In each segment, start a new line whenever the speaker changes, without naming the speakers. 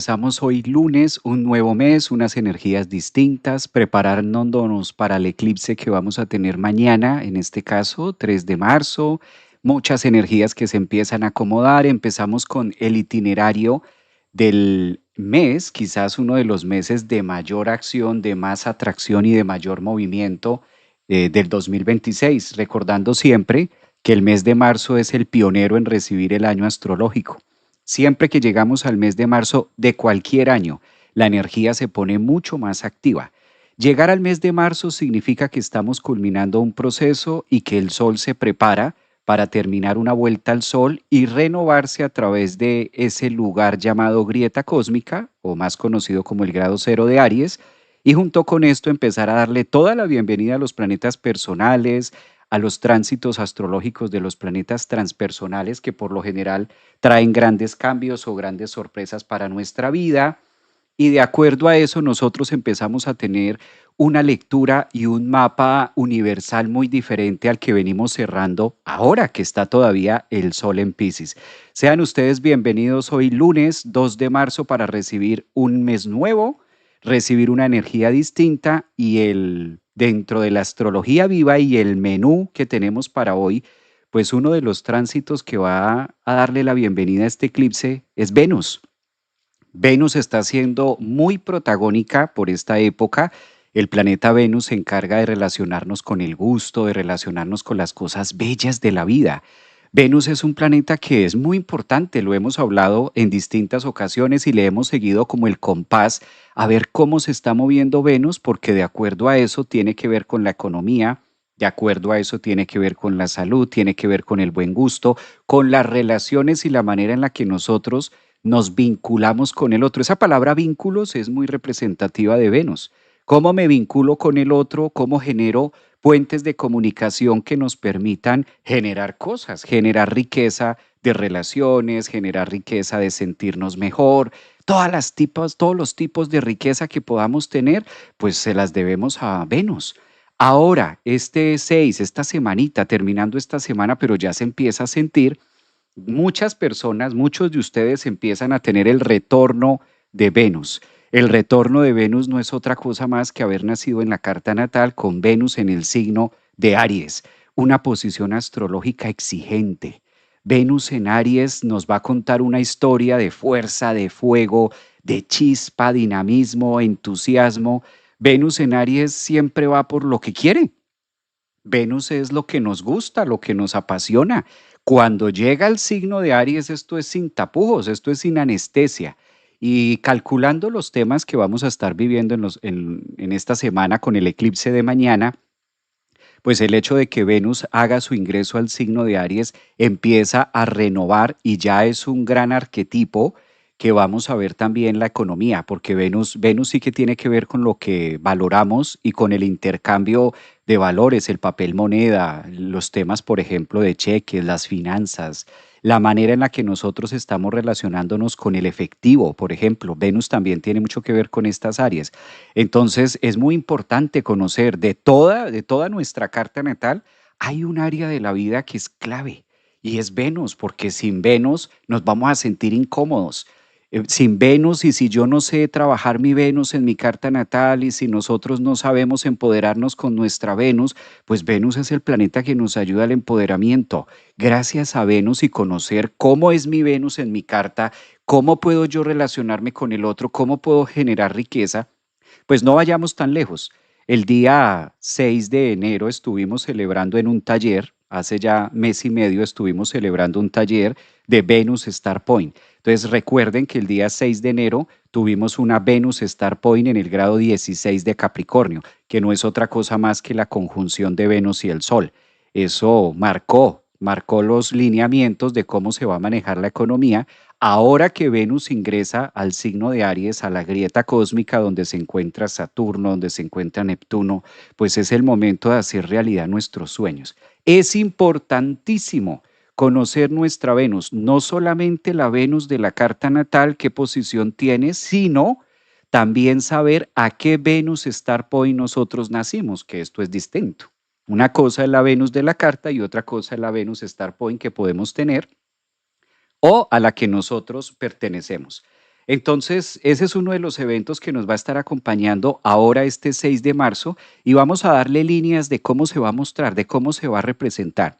Empezamos hoy lunes, un nuevo mes, unas energías distintas, preparándonos para el eclipse que vamos a tener mañana, en este caso, 3 de marzo. Muchas energías que se empiezan a acomodar. Empezamos con el itinerario del mes, quizás uno de los meses de mayor acción, de más atracción y de mayor movimiento del 2026, recordando siempre que el mes de marzo es el pionero en recibir el año astrológico. Siempre que llegamos al mes de marzo de cualquier año, la energía se pone mucho más activa. Llegar al mes de marzo significa que estamos culminando un proceso y que el Sol se prepara para terminar una vuelta al Sol y renovarse a través de ese lugar llamado grieta cósmica, o más conocido como el grado cero de Aries, y junto con esto empezar a darle toda la bienvenida a los planetas personales, a los tránsitos astrológicos de los planetas transpersonales que por lo general traen grandes cambios o grandes sorpresas para nuestra vida. Y de acuerdo a eso, nosotros empezamos a tener una lectura y un mapa universal muy diferente al que venimos cerrando ahora que está todavía el Sol en Piscis. Sean ustedes bienvenidos hoy lunes 2 de marzo para recibir un mes nuevo, recibir una energía distinta y dentro de la astrología viva y el menú que tenemos para hoy, pues uno de los tránsitos que va a darle la bienvenida a este eclipse es Venus. Venus está siendo muy protagónica por esta época. El planeta Venus se encarga de relacionarnos con el gusto, de relacionarnos con las cosas bellas de la vida. Venus es un planeta que es muy importante, lo hemos hablado en distintas ocasiones y le hemos seguido como el compás a ver cómo se está moviendo Venus, porque de acuerdo a eso tiene que ver con la economía, de acuerdo a eso tiene que ver con la salud, tiene que ver con el buen gusto, con las relaciones y la manera en la que nosotros nos vinculamos con el otro. Esa palabra vínculos es muy representativa de Venus. ¿Cómo me vinculo con el otro? ¿Cómo genero puentes de comunicación que nos permitan generar cosas, generar riqueza de relaciones, generar riqueza de sentirnos mejor? Todos los tipos de riqueza que podamos tener, pues se las debemos a Venus. Ahora, este 6, esta semanita, terminando esta semana, pero ya se empieza a sentir. Muchas personas, muchos de ustedes empiezan a tener el retorno de Venus. El retorno de Venus no es otra cosa más que haber nacido en la carta natal con Venus en el signo de Aries, una posición astrológica exigente. Venus en Aries nos va a contar una historia de fuerza, de fuego, de chispa, dinamismo, entusiasmo. Venus en Aries siempre va por lo que quiere. Venus es lo que nos gusta, lo que nos apasiona. Cuando llega el signo de Aries, esto es sin tapujos, esto es sin anestesia. Y calculando los temas que vamos a estar viviendo en esta semana con el eclipse de mañana, pues el hecho de que Venus haga su ingreso al signo de Aries empieza a renovar y ya es un gran arquetipo que vamos a ver también la economía, porque Venus sí que tiene que ver con lo que valoramos y con el intercambio de valores, el papel moneda, los temas, por ejemplo, de cheques, las finanzas, la manera en la que nosotros estamos relacionándonos con el efectivo, por ejemplo. Venus también tiene mucho que ver con estas áreas. Entonces, es muy importante conocer de toda nuestra carta natal, hay un área de la vida que es clave y es Venus, porque sin Venus nos vamos a sentir incómodos. Sin Venus, y si yo no sé trabajar mi Venus en mi carta natal y si nosotros no sabemos empoderarnos con nuestra Venus, pues Venus es el planeta que nos ayuda al empoderamiento. Gracias a Venus y conocer cómo es mi Venus en mi carta, cómo puedo yo relacionarme con el otro, cómo puedo generar riqueza, pues no vayamos tan lejos. El día 6 de enero estuvimos celebrando en un taller, hace ya mes y medio estuvimos celebrando un taller de Venus Star Point. Entonces recuerden que el día 6 de enero tuvimos una Venus Star Point en el grado 16 de Capricornio, que no es otra cosa más que la conjunción de Venus y el Sol. Eso marcó los lineamientos de cómo se va a manejar la economía. Ahora que Venus ingresa al signo de Aries, a la grieta cósmica donde se encuentra Saturno, donde se encuentra Neptuno, pues es el momento de hacer realidad nuestros sueños. Es importantísimo conocer nuestra Venus, no solamente la Venus de la carta natal, qué posición tiene, sino también saber a qué Venus Star Point nosotros nacimos, que esto es distinto. Una cosa es la Venus de la carta y otra cosa es la Venus Star Point que podemos tener o a la que nosotros pertenecemos. Entonces, ese es uno de los eventos que nos va a estar acompañando ahora este 6 de marzo y vamos a darle líneas de cómo se va a mostrar, de cómo se va a representar.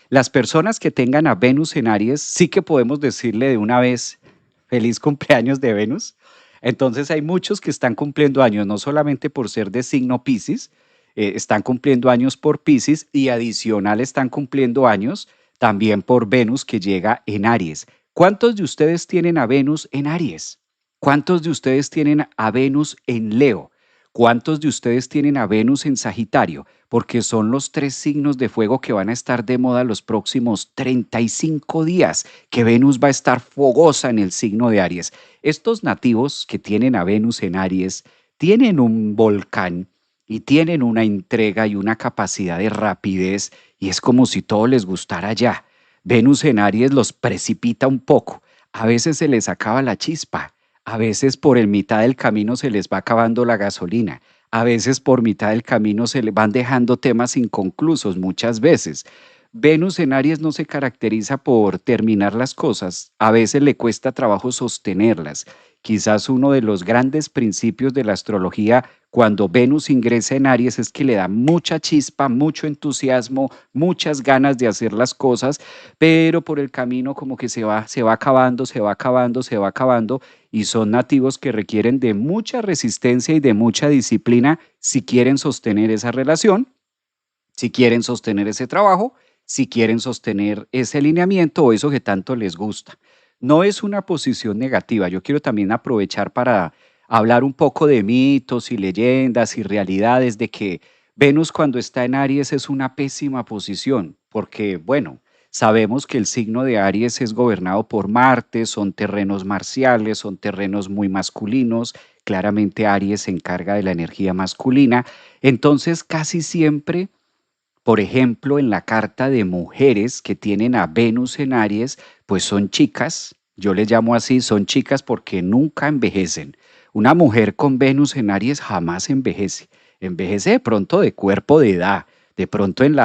Las personas que tengan a Venus en Aries, sí que podemos decirle de una vez, feliz cumpleaños de Venus. Entonces hay muchos que están cumpliendo años, no solamente por ser de signo Piscis, están cumpliendo años por Piscis y adicional están cumpliendo años también por Venus que llega en Aries. ¿Cuántos de ustedes tienen a Venus en Aries? ¿Cuántos de ustedes tienen a Venus en Leo? ¿Cuántos de ustedes tienen a Venus en Sagitario? Porque son los tres signos de fuego que van a estar de moda los próximos 35 días, que Venus va a estar fogosa en el signo de Aries. Estos nativos que tienen a Venus en Aries tienen un volcán y tienen una entrega y una capacidad de rapidez y es como si todo les gustara ya. Venus en Aries los precipita un poco, a veces se les acaba la chispa, a veces por el mitad del camino se les va acabando la gasolina, a veces por mitad del camino se les van dejando temas inconclusos muchas veces. Venus en Aries no se caracteriza por terminar las cosas, a veces le cuesta trabajo sostenerlas. Quizás uno de los grandes principios de la astrología cuando Venus ingresa en Aries es que le da mucha chispa, mucho entusiasmo, muchas ganas de hacer las cosas, pero por el camino como que se va acabando, se va acabando, se va acabando y son nativos que requieren de mucha resistencia y de mucha disciplina si quieren sostener esa relación, si quieren sostener ese trabajo, si quieren sostener ese alineamiento o eso que tanto les gusta. No es una posición negativa. Yo quiero también aprovechar para hablar un poco de mitos y leyendas y realidades de que Venus cuando está en Aries es una pésima posición, porque bueno, sabemos que el signo de Aries es gobernado por Marte, son terrenos marciales, son terrenos muy masculinos, claramente Aries se encarga de la energía masculina, entonces casi siempre por ejemplo, en la carta de mujeres que tienen a Venus en Aries, pues son chicas, yo les llamo así, son chicas porque nunca envejecen. Una mujer con Venus en Aries jamás envejece. Envejece de pronto de cuerpo, de edad, de pronto en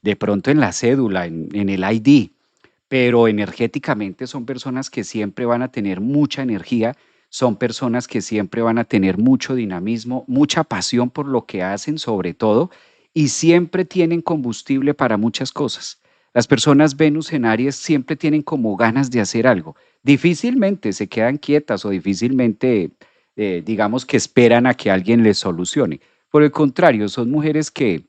de pronto en la cédula, en el ID, pero energéticamente son personas que siempre van a tener mucha energía, son personas que siempre van a tener mucho dinamismo, mucha pasión por lo que hacen sobre todo, y siempre tienen combustible para muchas cosas. Las personas Venus en Aries siempre tienen como ganas de hacer algo. Difícilmente se quedan quietas o difícilmente, digamos que esperan a que alguien les solucione. Por el contrario, son mujeres que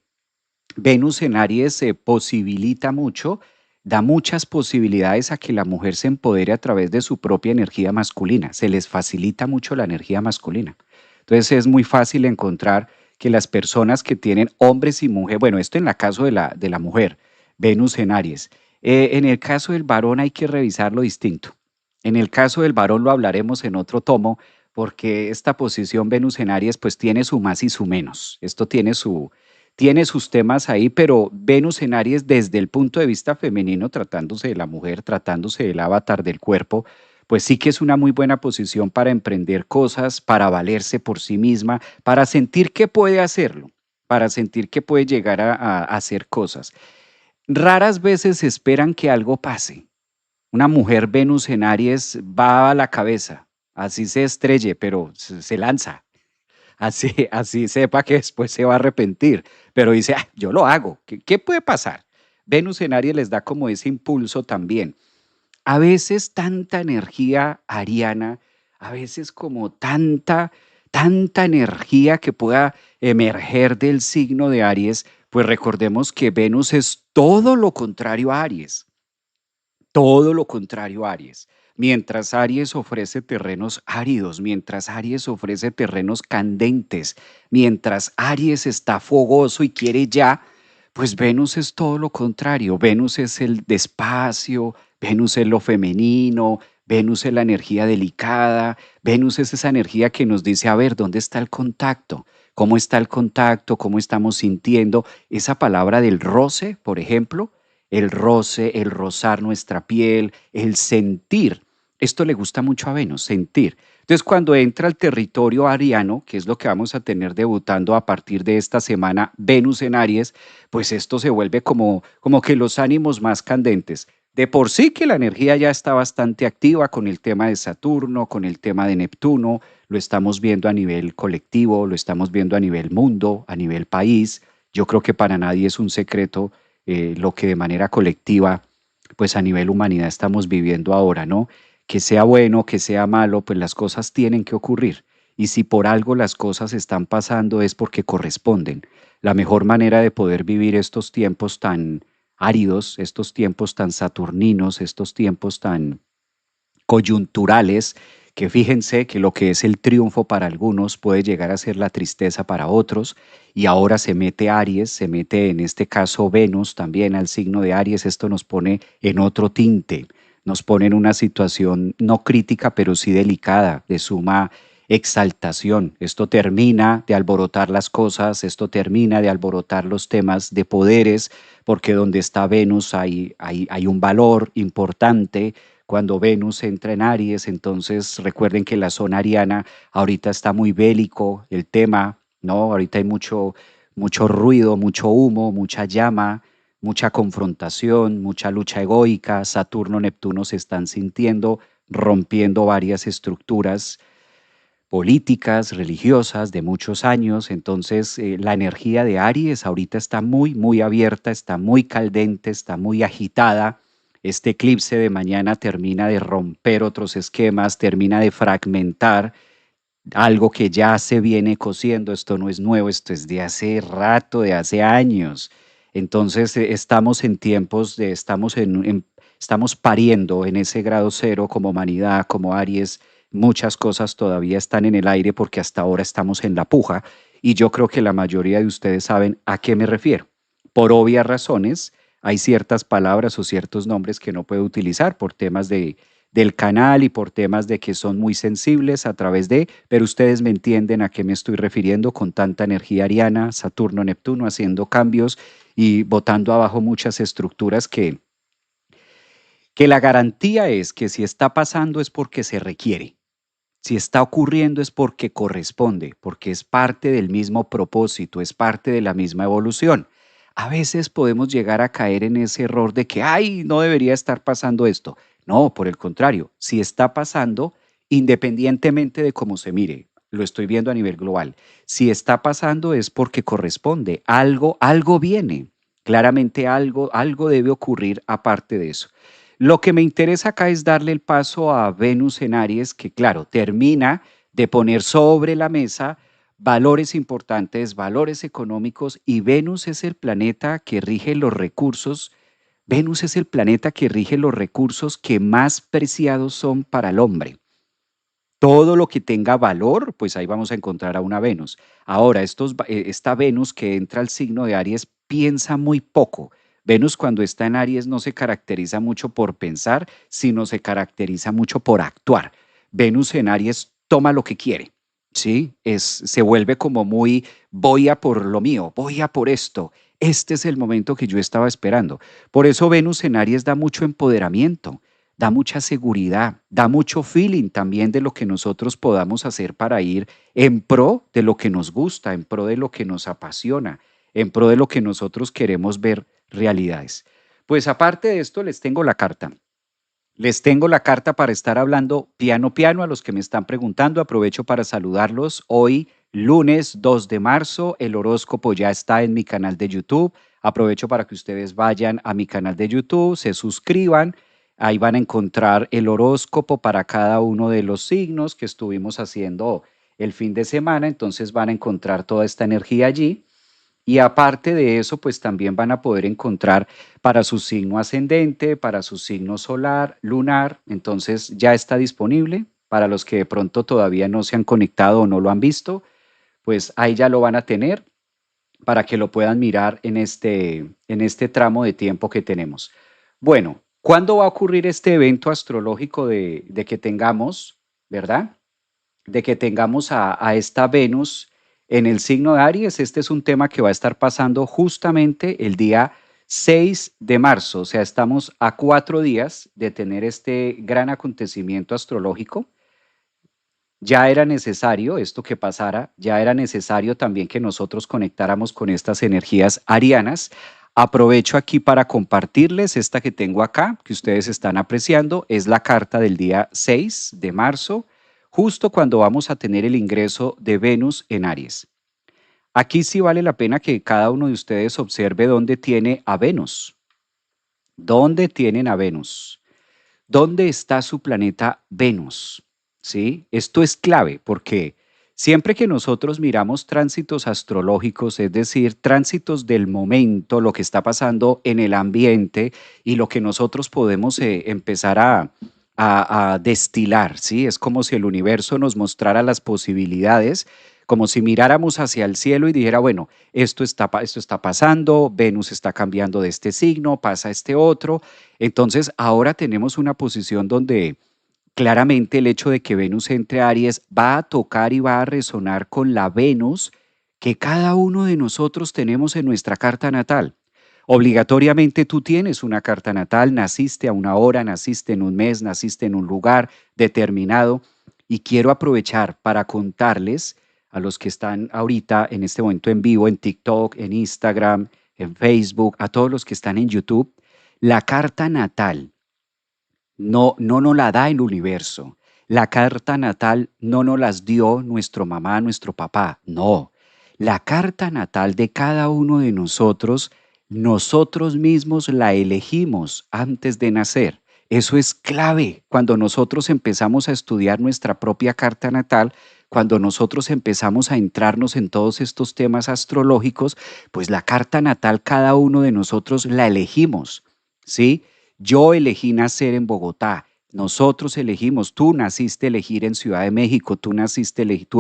Venus en Aries se posibilita mucho, da muchas posibilidades a que la mujer se empodere a través de su propia energía masculina. Se les facilita mucho la energía masculina. Entonces es muy fácil encontrar que las personas que tienen hombres y mujeres, bueno, esto en el caso de de la mujer, Venus en Aries. En el caso del varón hay que revisarlo distinto. En el caso del varón lo hablaremos en otro tomo porque esta posición Venus en Aries pues tiene su más y su menos. Esto tiene sus temas ahí, pero Venus en Aries desde el punto de vista femenino, tratándose de la mujer, tratándose del avatar del cuerpo, pues sí que es una muy buena posición para emprender cosas, para valerse por sí misma, para sentir que puede hacerlo, para sentir que puede llegar a hacer cosas. Raras veces esperan que algo pase. Una mujer Venus en Aries va a la cabeza, así se estrelle, pero se lanza. Así sepa que después se va a arrepentir, pero dice, "Ah, yo lo hago, ¿qué puede pasar?". Venus en Aries les da como ese impulso también. A veces tanta energía ariana, a veces como tanta energía que pueda emerger del signo de Aries, pues recordemos que Venus es todo lo contrario a Aries. Todo lo contrario a Aries. Mientras Aries ofrece terrenos áridos, mientras Aries ofrece terrenos candentes, mientras Aries está fogoso y quiere ya, pues Venus es todo lo contrario. Venus es el despacio, Venus es lo femenino, Venus es la energía delicada, Venus es esa energía que nos dice, a ver, ¿dónde está el contacto? ¿Cómo está el contacto? ¿Cómo estamos sintiendo? Esa palabra del roce, por ejemplo, el roce, el rozar nuestra piel, el sentir. Esto le gusta mucho a Venus, sentir. Entonces, cuando entra al territorio ariano, que es lo que vamos a tener debutando a partir de esta semana, Venus en Aries, pues esto se vuelve como que los ánimos más candentes. De por sí que la energía ya está bastante activa con el tema de Saturno, con el tema de Neptuno, lo estamos viendo a nivel colectivo, lo estamos viendo a nivel mundo, a nivel país. Yo creo que para nadie es un secreto lo que de manera colectiva, pues a nivel humanidad estamos viviendo ahora, ¿no? Que sea bueno, que sea malo, pues las cosas tienen que ocurrir. Y si por algo las cosas están pasando es porque corresponden. La mejor manera de poder vivir estos tiempos tan áridos, estos tiempos tan saturninos, estos tiempos tan coyunturales, que fíjense que lo que es el triunfo para algunos puede llegar a ser la tristeza para otros, y ahora se mete Aries, se mete en este caso Venus también al signo de Aries, esto nos pone en otro tinte, nos pone en una situación no crítica, pero sí delicada, de suma exaltación. Esto termina de alborotar las cosas, esto termina de alborotar los temas de poderes, porque donde está Venus hay un valor importante. Cuando Venus entra en Aries, entonces recuerden que la zona ariana ahorita está muy bélico el tema, ¿no? Ahorita hay mucho ruido, mucho humo, mucha llama, mucha confrontación, mucha lucha egoica. Saturno, Neptuno se están sintiendo, rompiendo varias estructuras políticas, religiosas de muchos años. Entonces, la energía de Aries ahorita está muy abierta, está muy caldente, está muy agitada. Este eclipse de mañana termina de romper otros esquemas, termina de fragmentar algo que ya se viene cociendo. Esto no es nuevo, esto es de hace rato, de hace años. Entonces, estamos en tiempos de, estamos pariendo en ese grado cero como humanidad, como Aries. Muchas cosas todavía están en el aire porque hasta ahora estamos en la puja, y yo creo que la mayoría de ustedes saben a qué me refiero. Por obvias razones, hay ciertas palabras o ciertos nombres que no puedo utilizar por temas del canal y por temas de que son muy sensibles a través de, pero ustedes me entienden a qué me estoy refiriendo con tanta energía ariana, Saturno, Neptuno, haciendo cambios y botando abajo muchas estructuras que la garantía es que si está pasando es porque se requiere. Si está ocurriendo es porque corresponde, porque es parte del mismo propósito, es parte de la misma evolución. A veces podemos llegar a caer en ese error de que, ay, no debería estar pasando esto. No, por el contrario, si está pasando, independientemente de cómo se mire, lo estoy viendo a nivel global, si está pasando es porque corresponde, algo viene, claramente algo debe ocurrir aparte de eso. Lo que me interesa acá es darle el paso a Venus en Aries, que claro, termina de poner sobre la mesa valores importantes, valores económicos, y Venus es el planeta que rige los recursos. Venus es el planeta que rige los recursos que más preciados son para el hombre. Todo lo que tenga valor, pues ahí vamos a encontrar a una Venus. Ahora, esta Venus que entra al signo de Aries piensa muy poco. Venus cuando está en Aries no se caracteriza mucho por pensar, sino se caracteriza mucho por actuar. Venus en Aries toma lo que quiere, ¿sí? Se vuelve como muy, voy a por lo mío, voy a por esto. Este es el momento que yo estaba esperando. Por eso Venus en Aries da mucho empoderamiento, da mucha seguridad, da mucho feeling también de lo que nosotros podamos hacer para ir en pro de lo que nos gusta, en pro de lo que nos apasiona, en pro de lo que nosotros queremos ver realidades. Pues aparte de esto, les tengo la carta. Les tengo la carta para estar hablando piano piano a los que me están preguntando. Aprovecho para saludarlos. Hoy, lunes 2 de marzo, el horóscopo ya está en mi canal de YouTube. Aprovecho para que ustedes vayan a mi canal de YouTube, se suscriban. Ahí van a encontrar el horóscopo para cada uno de los signos que estuvimos haciendo el fin de semana. Entonces van a encontrar toda esta energía allí. Y aparte de eso, pues también van a poder encontrar para su signo ascendente, para su signo solar, lunar. Entonces ya está disponible para los que de pronto todavía no se han conectado o no lo han visto, pues ahí ya lo van a tener para que lo puedan mirar en este tramo de tiempo que tenemos. Bueno, ¿cuándo va a ocurrir este evento astrológico de que tengamos, verdad? De que tengamos a esta Venus en el signo de Aries. Este es un tema que va a estar pasando justamente el día 6 de marzo, o sea, estamos a 4 días de tener este gran acontecimiento astrológico. Ya era necesario esto que pasara, ya era necesario también que nosotros conectáramos con estas energías arianas. Aprovecho aquí para compartirles esta que tengo acá, que ustedes están apreciando. Es la carta del día 6 de marzo, justo cuando vamos a tener el ingreso de Venus en Aries. Aquí sí vale la pena que cada uno de ustedes observe dónde tiene a Venus. ¿Dónde tienen a Venus? ¿Dónde está su planeta Venus? ¿Sí? Esto es clave porque siempre que nosotros miramos tránsitos astrológicos, es decir, tránsitos del momento, lo que está pasando en el ambiente y lo que nosotros podemos empezar a destilar, ¿sí? Es como si el universo nos mostrara las posibilidades, como si miráramos hacia el cielo y dijera, bueno, esto está pasando, Venus está cambiando de este signo, pasa este otro. Entonces, ahora tenemos una posición donde claramente el hecho de que Venus entre a Aries va a tocar y va a resonar con la Venus que cada uno de nosotros tenemos en nuestra carta natal. Obligatoriamente tú tienes una carta natal, naciste a una hora, naciste en un mes, naciste en un lugar determinado y quiero aprovechar para contarles a los que están ahorita en este momento en vivo en TikTok, en Instagram, en Facebook, a todos los que están en YouTube, la carta natal no nos la da el universo. La carta natal no nos las dio nuestro mamá, nuestro papá. No. La carta natal de cada uno de nosotros mismos la elegimos antes de nacer. Eso es clave cuando nosotros empezamos a estudiar nuestra propia carta natal, cuando nosotros empezamos a entrarnos en todos estos temas astrológicos, pues la carta natal cada uno de nosotros la elegimos, ¿sí? Yo elegí nacer en Bogotá. Nosotros elegimos, tú naciste elegir en Ciudad de México, tú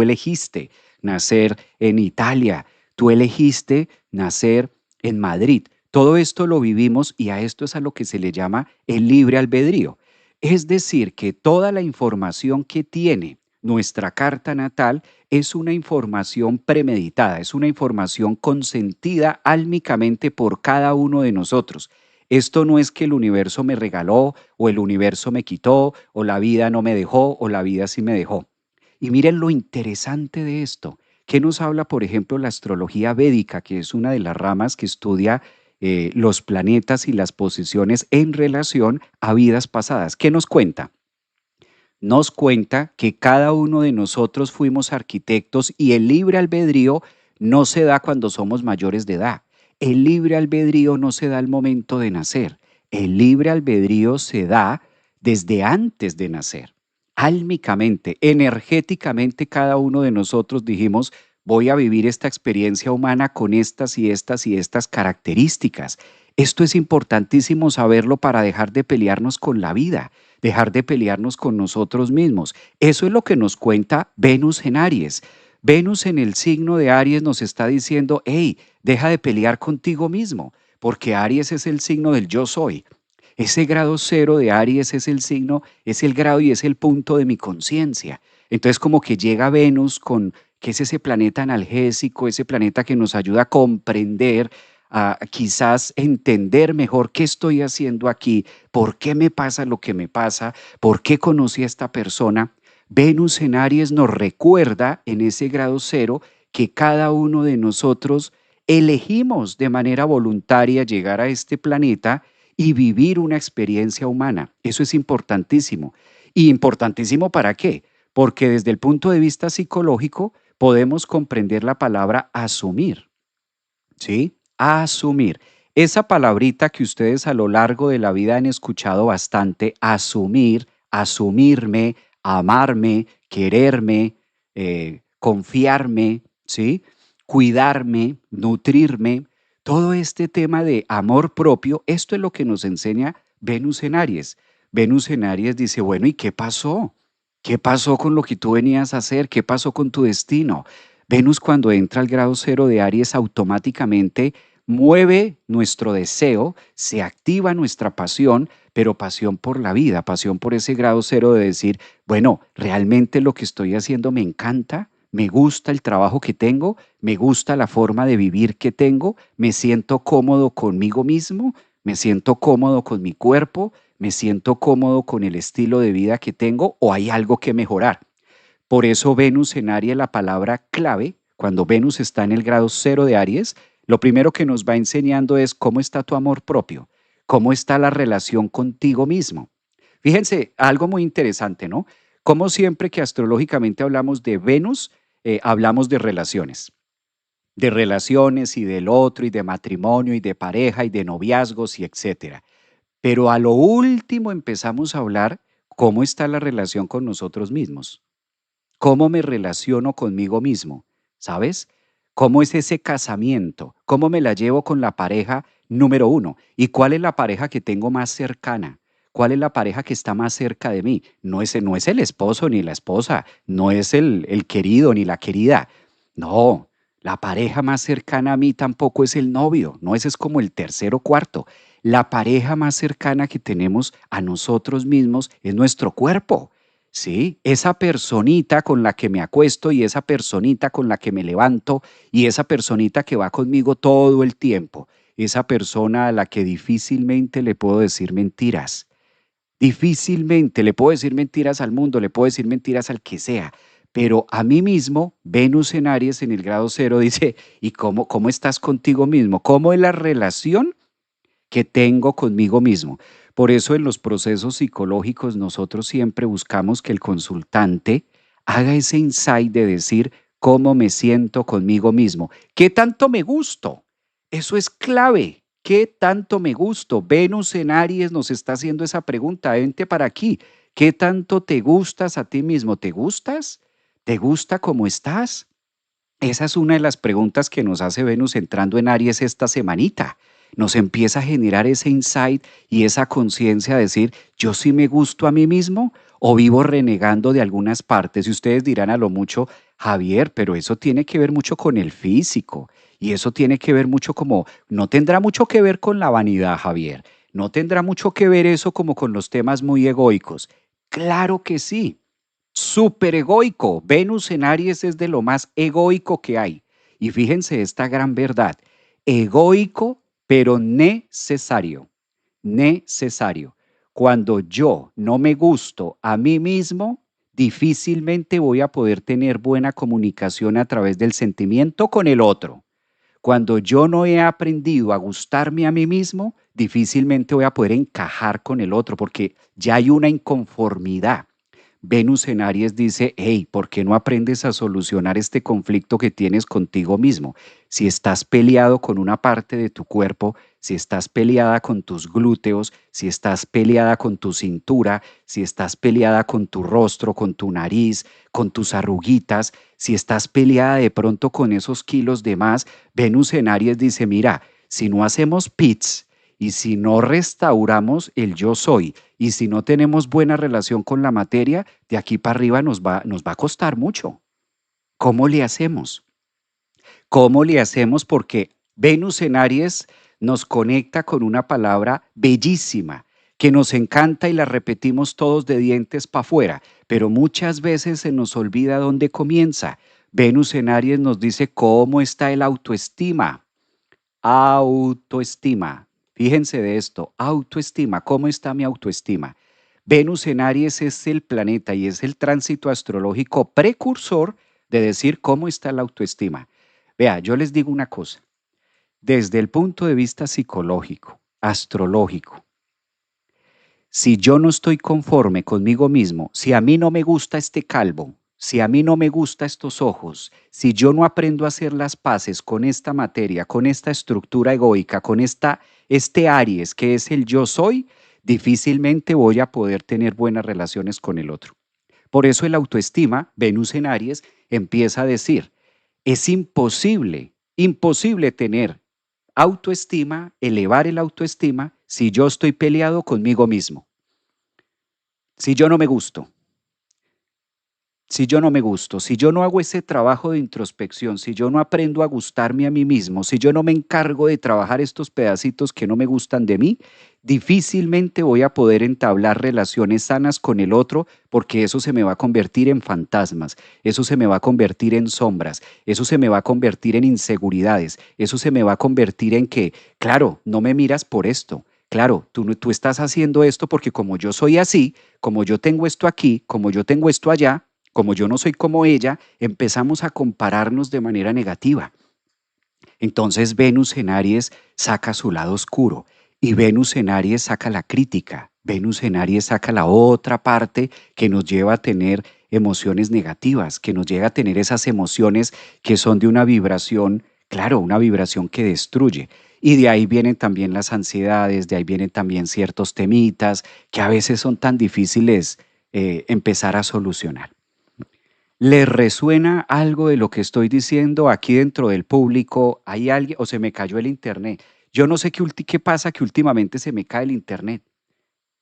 elegiste nacer en Italia, tú elegiste nacer en Madrid. Todo esto lo vivimos y a esto es a lo que se le llama el libre albedrío. Es decir, que toda la información que tiene nuestra carta natal es una información premeditada, es una información consentida álmicamente por cada uno de nosotros. Esto no es que el universo me regaló o el universo me quitó o la vida no me dejó o la vida sí me dejó. Y miren lo interesante de esto. ¿Qué nos habla, por ejemplo, la astrología védica, que es una de las ramas que estudia los planetas y las posiciones en relación a vidas pasadas? ¿Qué nos cuenta? Nos cuenta que cada uno de nosotros fuimos arquitectos y el libre albedrío no se da cuando somos mayores de edad. El libre albedrío no se da al momento de nacer. El libre albedrío se da desde antes de nacer. Álmicamente, energéticamente, cada uno de nosotros dijimos, voy a vivir esta experiencia humana con estas y estas y estas características. Esto es importantísimo saberlo para dejar de pelearnos con la vida, dejar de pelearnos con nosotros mismos. Eso es lo que nos cuenta Venus en Aries. Venus en el signo de Aries nos está diciendo, hey, deja de pelear contigo mismo, porque Aries es el signo del yo soy. Ese grado cero de Aries es el signo, es el grado y es el punto de mi conciencia. Entonces como que llega Venus con, que es ese planeta analgésico, ese planeta que nos ayuda a comprender, a quizás entender mejor qué estoy haciendo aquí, por qué me pasa lo que me pasa, por qué conocí a esta persona. Venus en Aries nos recuerda en ese grado cero que cada uno de nosotros elegimos de manera voluntaria llegar a este planeta y vivir una experiencia humana. Eso es importantísimo. ¿Y importantísimo para qué? Porque desde el punto de vista psicológico podemos comprender la palabra asumir, ¿sí? Asumir. Esa palabrita que ustedes a lo largo de la vida han escuchado bastante, asumir, asumirme, amarme, quererme, confiarme, ¿sí? Cuidarme, nutrirme, todo este tema de amor propio, esto es lo que nos enseña Venus en Aries. Venus en Aries dice, bueno, ¿y qué pasó? ¿Qué pasó con lo que tú venías a hacer? ¿Qué pasó con tu destino? Venus cuando entra al grado cero de Aries automáticamente mueve nuestro deseo, se activa nuestra pasión, pero pasión por la vida, pasión por ese grado cero de decir, bueno, realmente lo que estoy haciendo me encanta, me gusta el trabajo que tengo, me gusta la forma de vivir que tengo, me siento cómodo conmigo mismo, me siento cómodo con mi cuerpo, me siento cómodo con el estilo de vida que tengo o hay algo que mejorar. Por eso Venus en Aries, la palabra clave, cuando Venus está en el grado cero de Aries, Lo primero que nos va enseñando es cómo está tu amor propio, cómo está la relación contigo mismo. Fíjense, algo muy interesante, ¿no? Como siempre que astrológicamente hablamos de Venus, hablamos de relaciones y del otro y de matrimonio y de pareja y de noviazgos y etcétera. Pero a lo último empezamos a hablar cómo está la relación con nosotros mismos. ¿Cómo me relaciono conmigo mismo? ¿Sabes? ¿Cómo es ese casamiento? ¿Cómo me la llevo con la pareja número uno? ¿Y cuál es la pareja que tengo más cercana? ¿Cuál es la pareja que está más cerca de mí? No es el esposo ni la esposa, no es el querido ni la querida. No, la pareja más cercana a mí tampoco es el novio, no, ese es como el tercero o cuarto. La pareja más cercana que tenemos a nosotros mismos es nuestro cuerpo. Sí, esa personita con la que me acuesto y esa personita con la que me levanto y esa personita que va conmigo todo el tiempo, esa persona a la que difícilmente le puedo decir mentiras. Difícilmente le puedo decir mentiras al mundo, le puedo decir mentiras al que sea, pero a mí mismo, Venus en Aries en el grado cero dice, ¿y cómo estás contigo mismo? ¿Cómo es la relación que tengo conmigo mismo? Por eso en los procesos psicológicos nosotros siempre buscamos que el consultante haga ese insight de decir cómo me siento conmigo mismo. ¿Qué tanto me gusto? Eso es clave. ¿Qué tanto me gusto? Venus en Aries nos está haciendo esa pregunta. Vente para aquí. ¿Qué tanto te gustas a ti mismo? ¿Te gustas? ¿Te gusta cómo estás? Esa es una de las preguntas que nos hace Venus entrando en Aries esta semanita. Nos empieza a generar ese insight y esa conciencia de decir, yo sí me gusto a mí mismo o vivo renegando de algunas partes. Y ustedes dirán a lo mucho, Javier, pero eso tiene que ver mucho con el físico y eso tiene que ver mucho como, no tendrá mucho que ver con la vanidad, Javier. No tendrá mucho que ver eso como con los temas muy egoicos. Claro que sí. Súper egoico. Venus en Aries es de lo más egoico que hay. Y fíjense esta gran verdad. Egoico, pero necesario. Necesario. Cuando yo no me gusto a mí mismo, difícilmente voy a poder tener buena comunicación a través del sentimiento con el otro. Cuando yo no he aprendido a gustarme a mí mismo, difícilmente voy a poder encajar con el otro porque ya hay una inconformidad. Venus en Aries dice, hey, ¿por qué no aprendes a solucionar este conflicto que tienes contigo mismo? Si estás peleado con una parte de tu cuerpo, si estás peleada con tus glúteos, si estás peleada con tu cintura, si estás peleada con tu rostro, con tu nariz, con tus arruguitas, si estás peleada de pronto con esos kilos de más, Venus en Aries dice, mira, si no hacemos pits y si no restauramos el yo soy, y si no tenemos buena relación con la materia, de aquí para arriba nos va a costar mucho. ¿Cómo le hacemos? ¿Cómo le hacemos? Porque Venus en Aries nos conecta con una palabra bellísima que nos encanta y la repetimos todos de dientes para afuera, pero muchas veces se nos olvida dónde comienza. Venus en Aries nos dice cómo está el autoestima. Autoestima. Fíjense de esto, autoestima. ¿Cómo está mi autoestima? Venus en Aries es el planeta y es el tránsito astrológico precursor de decir cómo está la autoestima. Vea, yo les digo una cosa. Desde el punto de vista psicológico, astrológico, si yo no estoy conforme conmigo mismo, si a mí no me gusta este calvo, si a mí no me gusta estos ojos, si yo no aprendo a hacer las paces con esta materia, con esta estructura egoica, con este Aries que es el yo soy, difícilmente voy a poder tener buenas relaciones con el otro. Por eso el autoestima, Venus en Aries, empieza a decir, es imposible, imposible tener autoestima, elevar el autoestima, si yo estoy peleado conmigo mismo, si yo no me gusto, si yo no me gusto, si yo no hago ese trabajo de introspección, si yo no aprendo a gustarme a mí mismo, si yo no me encargo de trabajar estos pedacitos que no me gustan de mí, difícilmente voy a poder entablar relaciones sanas con el otro porque eso se me va a convertir en fantasmas, eso se me va a convertir en sombras, eso se me va a convertir en inseguridades, eso se me va a convertir en que, claro, no me miras por esto. Claro, tú estás haciendo esto porque como yo soy así, como yo tengo esto aquí, como yo tengo esto allá, como yo no soy como ella, empezamos a compararnos de manera negativa. Entonces Venus en Aries saca su lado oscuro y Venus en Aries saca la crítica. Venus en Aries saca la otra parte que nos lleva a tener emociones negativas, que nos llega a tener esas emociones que son de una vibración, claro, una vibración que destruye. Y de ahí vienen también las ansiedades, de ahí vienen también ciertos temitas que a veces son tan difíciles empezar a solucionar. ¿Les resuena algo de lo que estoy diciendo aquí dentro del público? ¿Hay alguien o se me cayó el internet? Yo no sé qué pasa que últimamente se me cae el internet.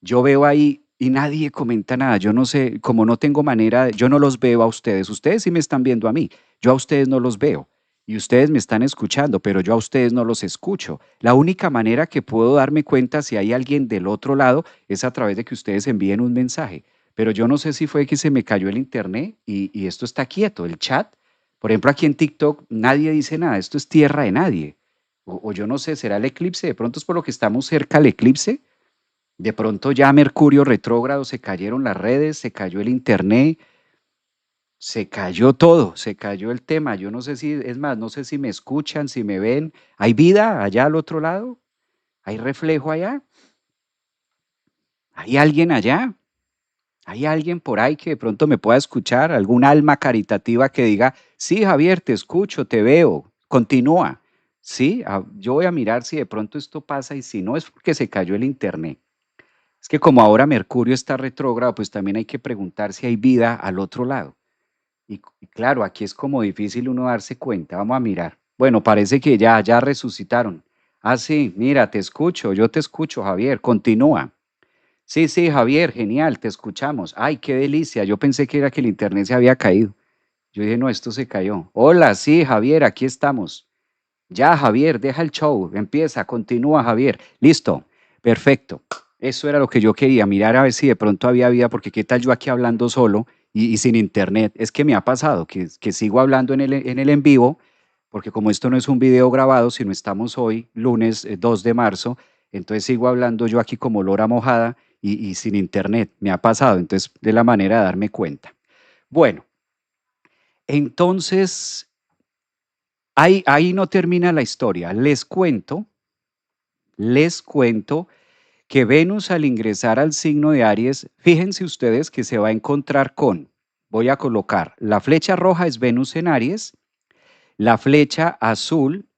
Yo veo ahí y nadie comenta nada. Yo no sé, como no tengo manera, yo no los veo a ustedes. Ustedes sí me están viendo a mí. Yo a ustedes no los veo. Y ustedes me están escuchando, pero yo a ustedes no los escucho. La única manera que puedo darme cuenta si hay alguien del otro lado es a través de que ustedes envíen un mensaje. Pero yo no sé si fue que se me cayó el internet y esto está quieto. El chat, por ejemplo, aquí en TikTok nadie dice nada. Esto es tierra de nadie. O yo no sé, ¿será el eclipse? De pronto es por lo que estamos cerca al eclipse. De pronto ya Mercurio retrógrado, se cayeron las redes, se cayó el internet, se cayó todo, se cayó el tema. Yo no sé si, es más, no sé si me escuchan, si me ven. ¿Hay vida allá al otro lado? ¿Hay reflejo allá? ¿Hay alguien allá? ¿Hay alguien por ahí que de pronto me pueda escuchar? ¿Algún alma caritativa que diga, sí, Javier, te escucho, te veo, continúa? Sí, yo voy a mirar si de pronto esto pasa y si no es porque se cayó el internet. Es que como ahora Mercurio está retrógrado, pues también hay que preguntar si hay vida al otro lado. Y claro, aquí es como difícil uno darse cuenta. Vamos a mirar. Bueno, parece que ya resucitaron. Ah, sí, mira, te escucho, yo te escucho, Javier. Continúa. Sí, sí, Javier, genial, te escuchamos. Ay, qué delicia. Yo pensé que era que el internet se había caído. Yo dije, no, esto se cayó. Hola, sí, Javier, aquí estamos. Ya, Javier, deja el show, empieza, continúa, Javier. Listo, perfecto. Eso era lo que yo quería, mirar a ver si de pronto había vida, porque qué tal yo aquí hablando solo y sin internet. Es que me ha pasado que sigo hablando en el en vivo, porque como esto no es un video grabado, sino estamos hoy, lunes 2 de marzo, entonces sigo hablando yo aquí como lora mojada y sin internet. Me ha pasado, entonces de la manera de darme cuenta. Bueno, entonces ahí no termina la historia. Les cuento que Venus al ingresar al signo de Aries, fíjense ustedes que se va a encontrar con, voy a colocar, la flecha roja es Venus en Aries, la flecha azul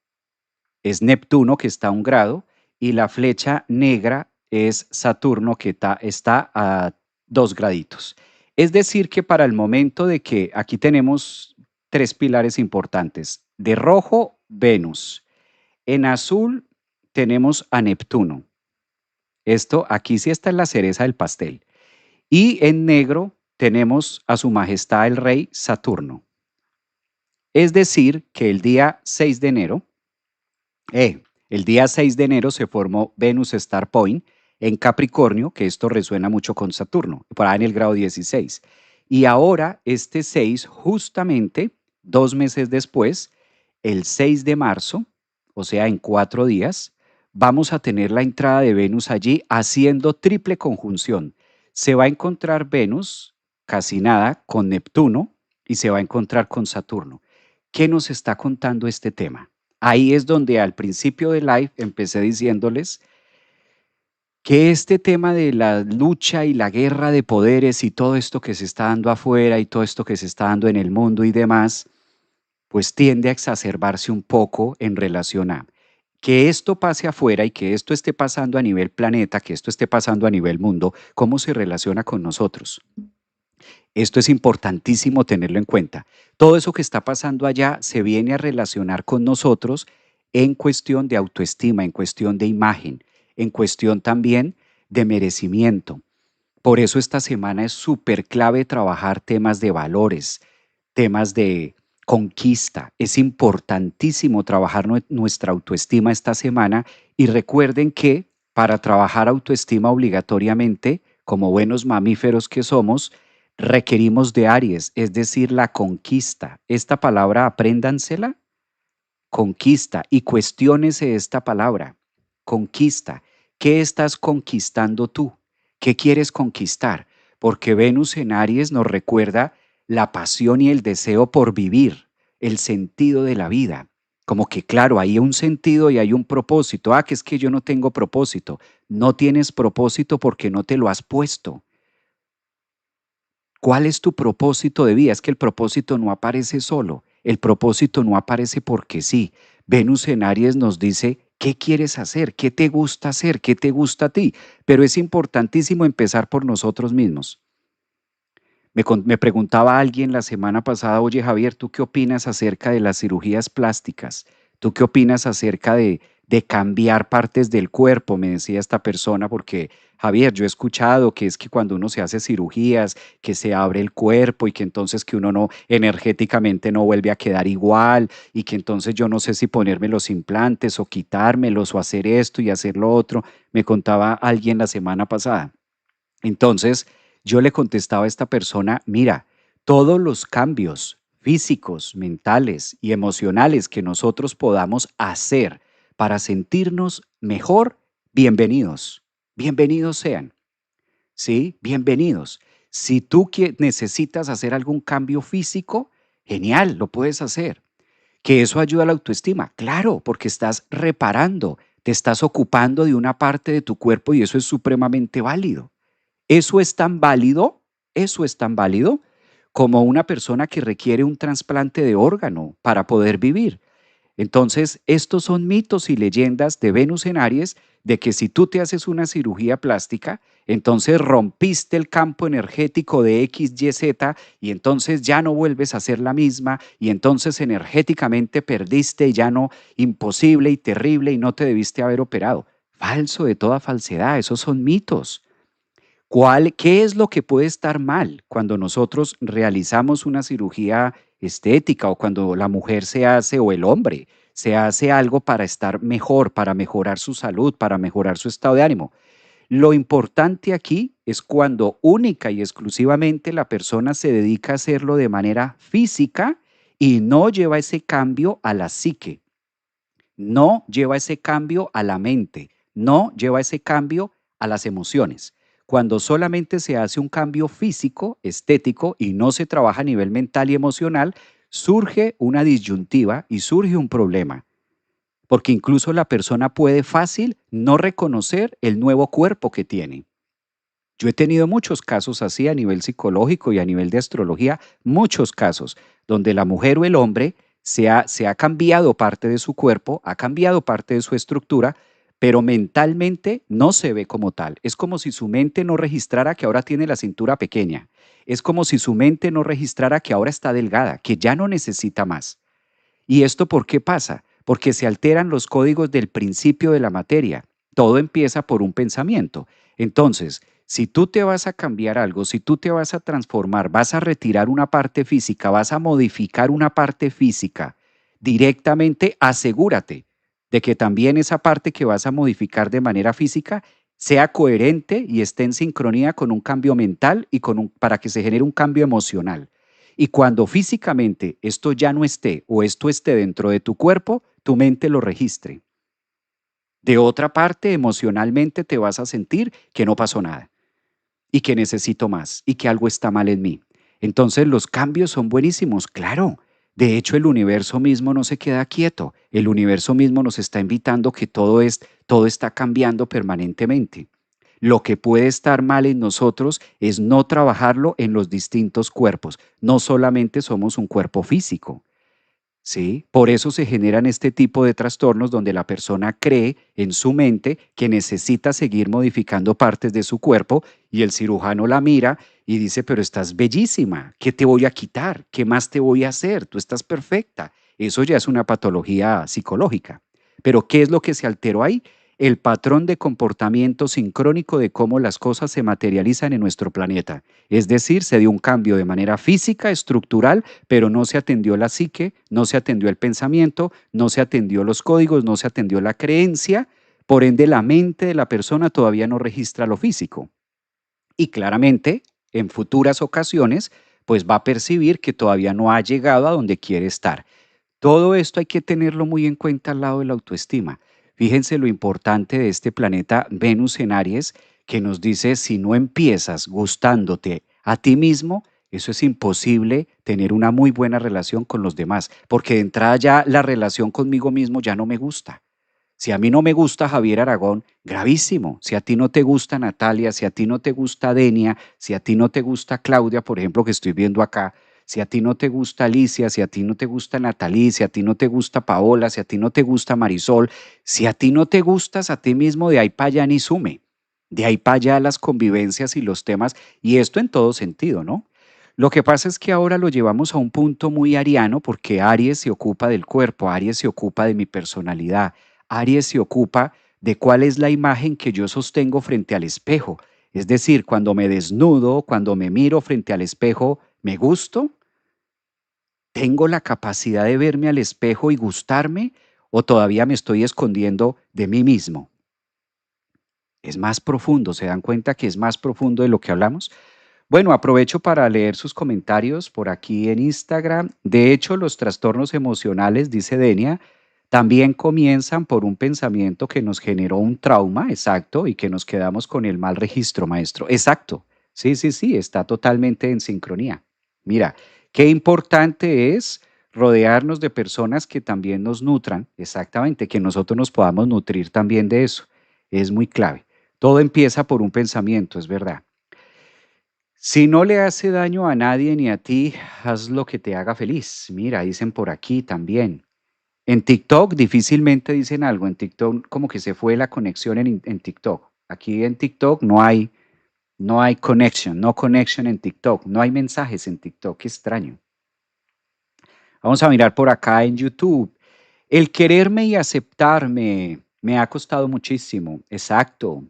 es Neptuno que está a 1 grado y la flecha negra es Saturno que está a 2 graditos. Es decir, que para el momento de que aquí tenemos 3 pilares importantes, de rojo, Venus, en azul tenemos a Neptuno. Esto aquí sí está en la cereza del pastel. Y en negro tenemos a su majestad el rey Saturno. Es decir, que el día 6 de enero se formó Venus Star Point en Capricornio, que esto resuena mucho con Saturno, por ahí en el grado 16. Y ahora, este 6, justamente 2 meses después, el 6 de marzo, o sea, en 4 días, vamos a tener la entrada de Venus allí haciendo triple conjunción. Se va a encontrar Venus, casi nada, con Neptuno y se va a encontrar con Saturno. ¿Qué nos está contando este tema? Ahí es donde al principio del live empecé diciéndoles que este tema de la lucha y la guerra de poderes y todo esto que se está dando afuera y todo esto que se está dando en el mundo y demás, pues tiende a exacerbarse un poco en relación a que esto pase afuera y que esto esté pasando a nivel planeta, que esto esté pasando a nivel mundo, ¿cómo se relaciona con nosotros? Esto es importantísimo tenerlo en cuenta. Todo eso que está pasando allá se viene a relacionar con nosotros en cuestión de autoestima, en cuestión de imagen, en cuestión también de merecimiento. Por eso esta semana es súper clave trabajar temas de valores, temas de conquista. Es importantísimo trabajar nuestra autoestima esta semana y recuerden que para trabajar autoestima obligatoriamente, como buenos mamíferos que somos, requerimos de Aries, es decir, la conquista. Esta palabra apréndansela, conquista, y cuestiónese esta palabra, conquista. ¿Qué estás conquistando tú? ¿Qué quieres conquistar? Porque Venus en Aries nos recuerda la pasión y el deseo por vivir, el sentido de la vida. Como que, claro, hay un sentido y hay un propósito. Ah, que es que yo no tengo propósito. No tienes propósito porque no te lo has puesto. ¿Cuál es tu propósito de vida? Es que el propósito no aparece solo. El propósito no aparece porque sí. Venus en Aries nos dice, ¿qué quieres hacer? ¿Qué te gusta hacer? ¿Qué te gusta a ti? Pero es importantísimo empezar por nosotros mismos. Me preguntaba alguien la semana pasada, oye Javier, ¿tú qué opinas acerca de las cirugías plásticas? ¿Tú qué opinas acerca de cambiar partes del cuerpo? Me decía esta persona, porque Javier, yo he escuchado que es que cuando uno se hace cirugías, que se abre el cuerpo y que entonces que uno no energéticamente no vuelve a quedar igual y que entonces yo no sé si ponerme los implantes o quitármelos o hacer esto y hacer lo otro. Me contaba alguien la semana pasada. Entonces, yo le contestaba a esta persona, mira, todos los cambios físicos, mentales y emocionales que nosotros podamos hacer para sentirnos mejor, bienvenidos, bienvenidos sean, ¿sí? Bienvenidos. Si tú necesitas hacer algún cambio físico, genial, lo puedes hacer. ¿Que eso ayuda a la autoestima? Claro, porque estás reparando, te estás ocupando de una parte de tu cuerpo y eso es supremamente válido. Eso es tan válido, eso es tan válido como una persona que requiere un trasplante de órgano para poder vivir. Entonces, estos son mitos y leyendas de Venus en Aries de que si tú te haces una cirugía plástica, entonces rompiste el campo energético de X, Y, Z y entonces ya no vuelves a ser la misma y entonces energéticamente perdiste y ya no, imposible y terrible y no te debiste haber operado. Falso de toda falsedad, esos son mitos. ¿Qué es lo que puede estar mal cuando nosotros realizamos una cirugía estética o cuando la mujer se hace o el hombre se hace algo para estar mejor, para mejorar su salud, para mejorar su estado de ánimo? Lo importante aquí es cuando única y exclusivamente la persona se dedica a hacerlo de manera física y no lleva ese cambio a la psique, no lleva ese cambio a la mente, no lleva ese cambio a las emociones. Cuando solamente se hace un cambio físico, estético y no se trabaja a nivel mental y emocional, surge una disyuntiva y surge un problema, porque incluso la persona puede fácil no reconocer el nuevo cuerpo que tiene. Yo he tenido muchos casos así a nivel psicológico y a nivel de astrología, muchos casos donde la mujer o el hombre se ha cambiado parte de su cuerpo, ha cambiado parte de su estructura, pero mentalmente no se ve como tal. Es como si su mente no registrara que ahora tiene la cintura pequeña. Es como si su mente no registrara que ahora está delgada, que ya no necesita más. ¿Y esto por qué pasa? Porque se alteran los códigos del principio de la materia. Todo empieza por un pensamiento. Entonces, si tú te vas a cambiar algo, si tú te vas a transformar, vas a retirar una parte física, vas a modificar una parte física, directamente asegúrate de que también esa parte que vas a modificar de manera física sea coherente y esté en sincronía con un cambio mental y para que se genere un cambio emocional. Y cuando físicamente esto ya no esté o esto esté dentro de tu cuerpo, tu mente lo registre. De otra parte, emocionalmente te vas a sentir que no pasó nada y que necesito más y que algo está mal en mí. Entonces los cambios son buenísimos, claro. De hecho, el universo mismo no se queda quieto. El universo mismo nos está invitando que todo está cambiando permanentemente. Lo que puede estar mal en nosotros es no trabajarlo en los distintos cuerpos. No solamente somos un cuerpo físico. ¿Sí? Por eso se generan este tipo de trastornos donde la persona cree en su mente que necesita seguir modificando partes de su cuerpo y el cirujano la mira y dice, pero estás bellísima, ¿qué te voy a quitar? ¿Qué más te voy a hacer? Tú estás perfecta. Eso ya es una patología psicológica. Pero ¿qué es lo que se alteró ahí? El patrón de comportamiento sincrónico de cómo las cosas se materializan en nuestro planeta. Es decir, se dio un cambio de manera física, estructural, pero no se atendió la psique, no se atendió el pensamiento, no se atendió los códigos, no se atendió la creencia, por ende la mente de la persona todavía no registra lo físico. Y claramente, en futuras ocasiones, pues va a percibir que todavía no ha llegado a donde quiere estar. Todo esto hay que tenerlo muy en cuenta al lado de la autoestima. Fíjense lo importante de este planeta Venus en Aries, que nos dice, si no empiezas gustándote a ti mismo, Eso es imposible tener una muy buena relación con los demás, porque de entrada ya la relación conmigo mismo ya no me gusta. Si a mí no me gusta Javier Aragón, gravísimo. Si a ti no te gusta Natalia, si a ti no te gusta Denia, si a ti no te gusta Claudia, por ejemplo, que estoy viendo acá, si a ti no te gusta Alicia, si a ti no te gusta Natalie, si a ti no te gusta Paola, si a ti no te gusta Marisol, si a ti no te gustas a ti mismo, de ahí para allá ni sume. De ahí para allá las convivencias y los temas, y esto en todo sentido, ¿no? Lo que pasa es que ahora lo llevamos a un punto muy ariano porque Aries se ocupa del cuerpo, Aries se ocupa de mi personalidad, Aries se ocupa de cuál es la imagen que yo sostengo frente al espejo. Es decir, cuando me desnudo, cuando me miro frente al espejo, ¿me gusto? ¿Tengo la capacidad de verme al espejo y gustarme? ¿O todavía me estoy escondiendo de mí mismo? Es más profundo, ¿se dan cuenta que es más profundo de lo que hablamos? Bueno, aprovecho para leer sus comentarios por aquí en Instagram. De hecho, los trastornos emocionales, dice Denia, también comienzan por un pensamiento que nos generó un trauma, exacto, y que nos quedamos con el mal registro, maestro. Exacto. Sí, sí, sí, está totalmente en sincronía. Mira, qué importante es rodearnos de personas que también nos nutran, exactamente, que nosotros nos podamos nutrir también de eso. Es muy clave. Todo empieza por un pensamiento, es verdad. Si no le hace daño a nadie ni a ti, haz lo que te haga feliz. Mira, dicen por aquí también. En TikTok difícilmente dicen algo. En TikTok como que se fue la conexión en TikTok. Aquí en TikTok no hay connection, no connection en TikTok. No hay mensajes en TikTok. Qué extraño. Vamos a mirar por acá en YouTube. El quererme y aceptarme me ha costado muchísimo. Exacto.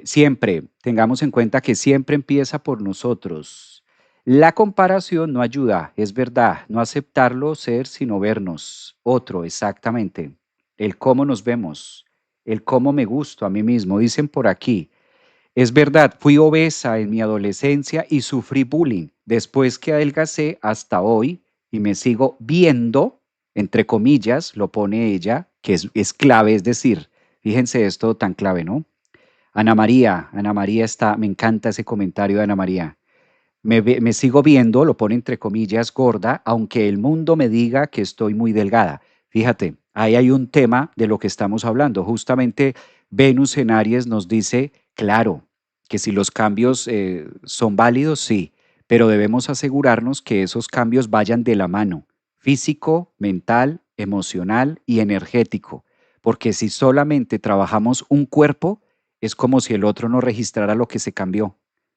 Siempre, tengamos en cuenta que siempre empieza por nosotros. La comparación no ayuda, es verdad, no aceptarlo ser, sino vernos. Otro, exactamente. El cómo nos vemos, el cómo me gusto a mí mismo. Dicen por aquí, es verdad, fui obesa en mi adolescencia y sufrí bullying. Después que adelgacé hasta hoy y me sigo viendo, entre comillas, lo pone ella, que es clave, es decir, fíjense esto tan clave, ¿no? Ana María está, me encanta ese comentario de Ana María. Me sigo viendo, lo pone entre comillas, gorda, aunque el mundo me diga que estoy muy delgada. Fíjate, ahí hay un tema de lo que estamos hablando. Justamente Venus en Aries nos dice, claro, que si los cambios son válidos, sí, pero debemos asegurarnos que esos cambios vayan de la mano, físico, mental, emocional y energético, porque si solamente trabajamos un cuerpo, es como si el otro no registrara lo que se cambió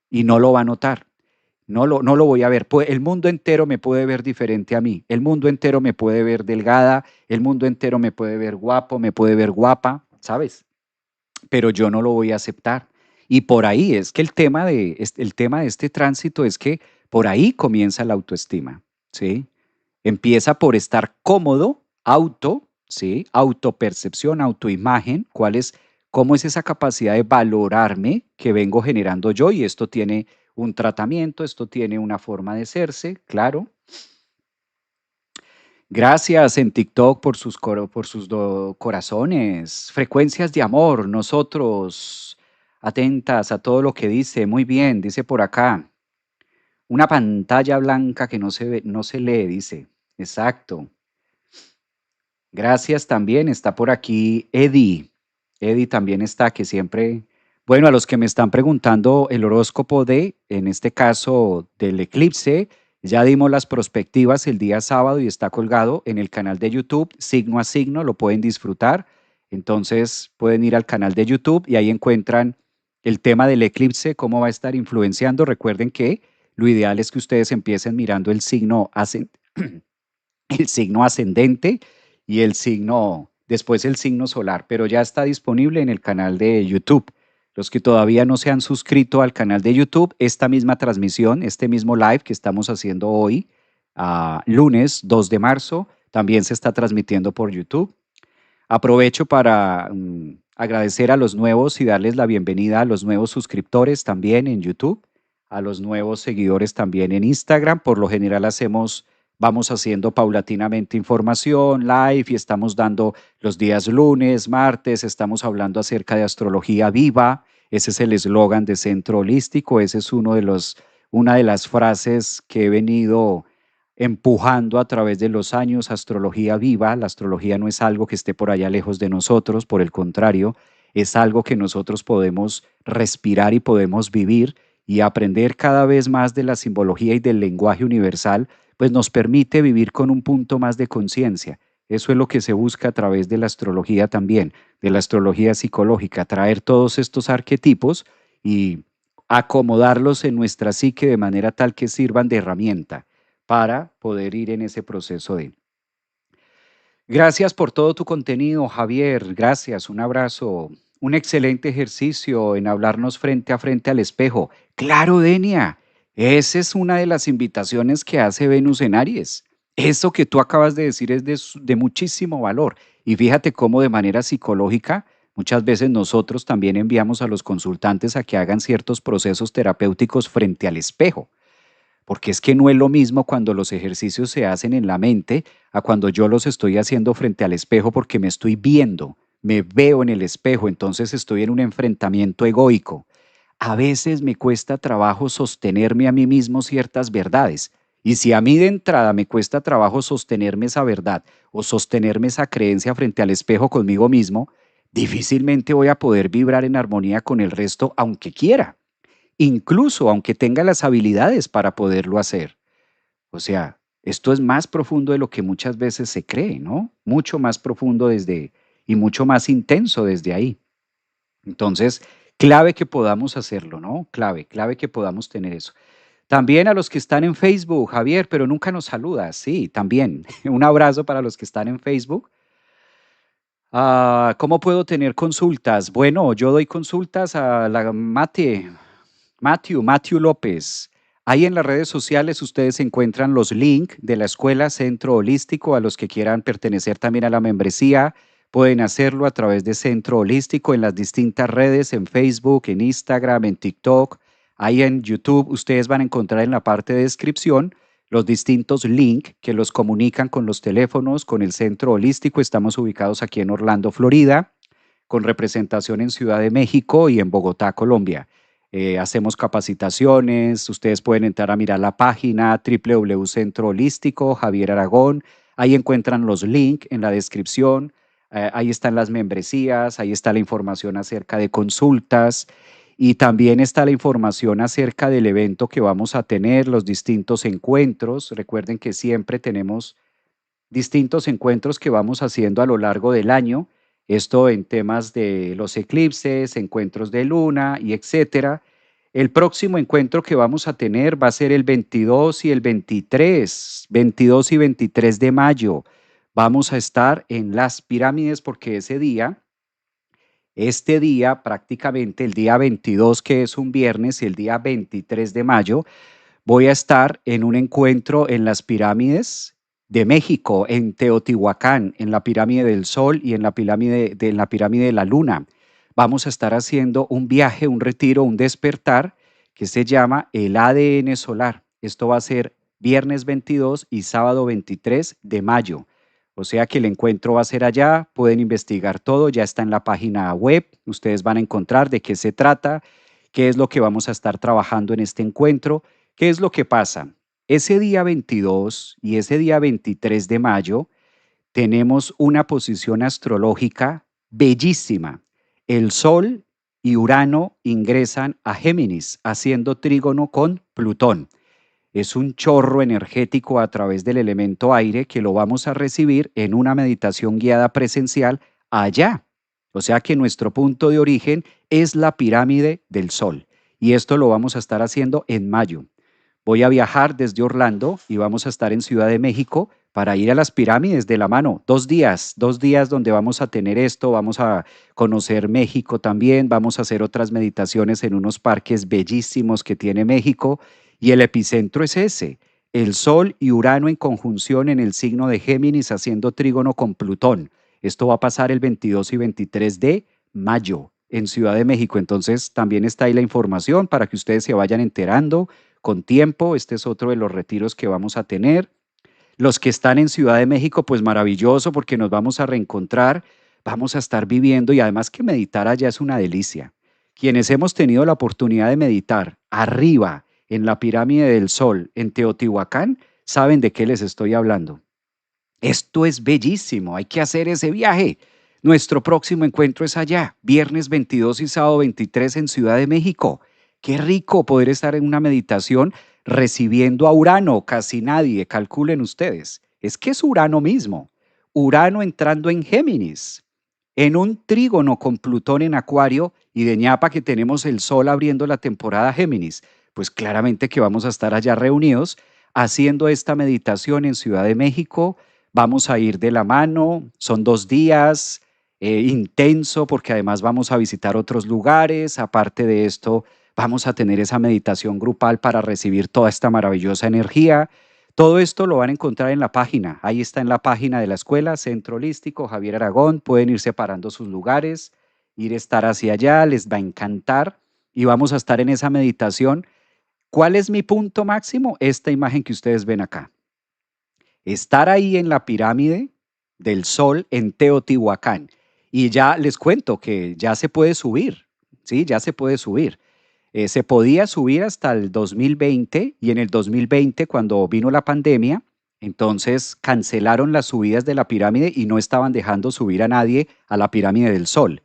y no lo va a notar. No lo voy a ver. El mundo entero me puede ver diferente a mí. El mundo entero me puede ver delgada. El mundo entero me puede ver guapo, me puede ver guapa, ¿sabes? Pero yo no lo voy a aceptar. Y por ahí es que el tema de este tránsito es que por ahí comienza la autoestima, ¿sí? Empieza por estar cómodo, ¿sí? Autopercepción, autoimagen, cómo es esa capacidad de valorarme que vengo generando yo, y esto tiene un tratamiento, esto tiene una forma de serse, claro. Gracias en TikTok por sus corazones, frecuencias de amor, nosotros atentas a todo lo que dice, muy bien, dice por acá, una pantalla blanca que no se ve, no se lee, dice, exacto. Gracias también, está por aquí Eddie. Eddie también está, que siempre, bueno, a los que me están preguntando el horóscopo en este caso, del eclipse, ya dimos las perspectivas el día sábado y está colgado en el canal de YouTube, signo a signo, lo pueden disfrutar. Entonces pueden ir al canal de YouTube y ahí encuentran el tema del eclipse, cómo va a estar influenciando. Recuerden que lo ideal es que ustedes empiecen mirando el signo ascendente y después el signo solar, pero ya está disponible en el canal de YouTube. Los que todavía no se han suscrito al canal de YouTube, esta misma transmisión, este mismo live que estamos haciendo hoy, lunes 2 de marzo, también se está transmitiendo por YouTube. Aprovecho para agradecer a los nuevos y darles la bienvenida a los nuevos suscriptores también en YouTube, a los nuevos seguidores también en Instagram. Por lo general vamos haciendo paulatinamente información live y estamos dando los días lunes, martes, estamos hablando acerca de astrología viva. Ese es el eslogan de Centro Holístico, ese es una de las frases que he venido empujando a través de los años, astrología viva. La astrología no es algo que esté por allá lejos de nosotros, por el contrario, es algo que nosotros podemos respirar y podemos vivir, y aprender cada vez más de la simbología y del lenguaje universal, pues nos permite vivir con un punto más de conciencia. Eso es lo que se busca a través de la astrología también, de la astrología psicológica, traer todos estos arquetipos y acomodarlos en nuestra psique de manera tal que sirvan de herramienta para poder ir en ese proceso de... Gracias por todo tu contenido, Javier. Gracias, un abrazo. Un excelente ejercicio en hablarnos frente a frente al espejo. Claro, Denia, esa es una de las invitaciones que hace Venus en Aries. Eso que tú acabas de decir es de muchísimo valor. Y fíjate cómo de manera psicológica, muchas veces nosotros también enviamos a los consultantes a que hagan ciertos procesos terapéuticos frente al espejo. Porque es que no es lo mismo cuando los ejercicios se hacen en la mente a cuando yo los estoy haciendo frente al espejo, porque me estoy viendo, me veo en el espejo, entonces estoy en un enfrentamiento egoico. A veces me cuesta trabajo sostenerme a mí mismo ciertas verdades. Y si a mí de entrada me cuesta trabajo sostenerme esa verdad o sostenerme esa creencia frente al espejo conmigo mismo, difícilmente voy a poder vibrar en armonía con el resto aunque quiera, incluso aunque tenga las habilidades para poderlo hacer. O sea, esto es más profundo de lo que muchas veces se cree, ¿no? Mucho más profundo desde y mucho más intenso desde ahí. Entonces, clave que podamos hacerlo, ¿no? Clave que podamos tener eso. También a los que están en Facebook, Javier, pero nunca nos saludas. Sí, también. Un abrazo para los que están en Facebook. ¿Cómo puedo tener consultas? Bueno, yo doy consultas a la Matthew López. Ahí en las redes sociales ustedes encuentran los links de la Escuela Centro Holístico. A los que quieran pertenecer también a la membresía, pueden hacerlo a través de Centro Holístico en las distintas redes, en Facebook, en Instagram, en TikTok. Ahí en YouTube ustedes van a encontrar en la parte de descripción los distintos links que los comunican con los teléfonos, con el Centro Holístico. Estamos ubicados aquí en Orlando, Florida, con representación en Ciudad de México y en Bogotá, Colombia. Hacemos capacitaciones, ustedes pueden entrar a mirar la página www.centro holístico, Javier Aragón. Ahí encuentran los links en la descripción. Ahí están las membresías, ahí está la información acerca de consultas, y también está la información acerca del evento que vamos a tener, los distintos encuentros. Recuerden que siempre tenemos distintos encuentros que vamos haciendo a lo largo del año, esto en temas de los eclipses, encuentros de luna y etcétera. El próximo encuentro que vamos a tener va a ser el 22 y el 23, 22 y 23 de mayo. Vamos a estar en las pirámides porque este día, prácticamente el día 22, que es un viernes, y el día 23 de mayo, voy a estar en un encuentro en las pirámides de México, en Teotihuacán, en la pirámide del Sol y en la pirámide de la Luna. Vamos a estar haciendo un viaje, un retiro, un despertar que se llama el ADN solar. Esto va a ser viernes 22 y sábado 23 de mayo. O sea que el encuentro va a ser allá, pueden investigar todo, ya está en la página web, ustedes van a encontrar de qué se trata, qué es lo que vamos a estar trabajando en este encuentro. ¿Qué es lo que pasa? Ese día 22 y ese día 23 de mayo tenemos una posición astrológica bellísima. El Sol y Urano ingresan a Géminis, haciendo trígono con Plutón. Es un chorro energético a través del elemento aire que lo vamos a recibir en una meditación guiada presencial allá. O sea que nuestro punto de origen es la pirámide del Sol. Y esto lo vamos a estar haciendo en mayo. Voy a viajar desde Orlando y vamos a estar en Ciudad de México para ir a las pirámides de la mano. 2 días donde vamos a tener esto, vamos a conocer México también, vamos a hacer otras meditaciones en unos parques bellísimos que tiene México, y el epicentro es ese, el Sol y Urano en conjunción en el signo de Géminis haciendo trígono con Plutón. Esto va a pasar el 22 y 23 de mayo en Ciudad de México. Entonces también está ahí la información para que ustedes se vayan enterando con tiempo. Este es otro de los retiros que vamos a tener. Los que están en Ciudad de México, pues maravilloso porque nos vamos a reencontrar, vamos a estar viviendo, y además que meditar allá es una delicia. Quienes hemos tenido la oportunidad de meditar arriba, en la pirámide del Sol, en Teotihuacán, saben de qué les estoy hablando. Esto es bellísimo, hay que hacer ese viaje. Nuestro próximo encuentro es allá, viernes 22 y sábado 23 en Ciudad de México. Qué rico poder estar en una meditación recibiendo a Urano, casi nadie, calculen ustedes. Es que es Urano mismo. Urano entrando en Géminis, en un trígono con Plutón en Acuario y de ñapa que tenemos el Sol abriendo la temporada Géminis. Pues claramente que vamos a estar allá reunidos haciendo esta meditación en Ciudad de México. Vamos a ir de la mano, son 2 días, intenso porque además vamos a visitar otros lugares. Aparte de esto, vamos a tener esa meditación grupal para recibir toda esta maravillosa energía. Todo esto lo van a encontrar en la página. Ahí está en la página de la escuela, Centro Holístico Javier Aragón. Pueden ir separando sus lugares, ir a estar hacia allá, les va a encantar y vamos a estar en esa meditación. ¿Cuál es mi punto máximo? Esta imagen que ustedes ven acá. Estar ahí en la pirámide del Sol en Teotihuacán. Y ya les cuento que ya se puede subir, ¿sí? Ya se puede subir. Se podía subir hasta el 2020 y en el 2020, cuando vino la pandemia, entonces cancelaron las subidas de la pirámide y no estaban dejando subir a nadie a la pirámide del Sol.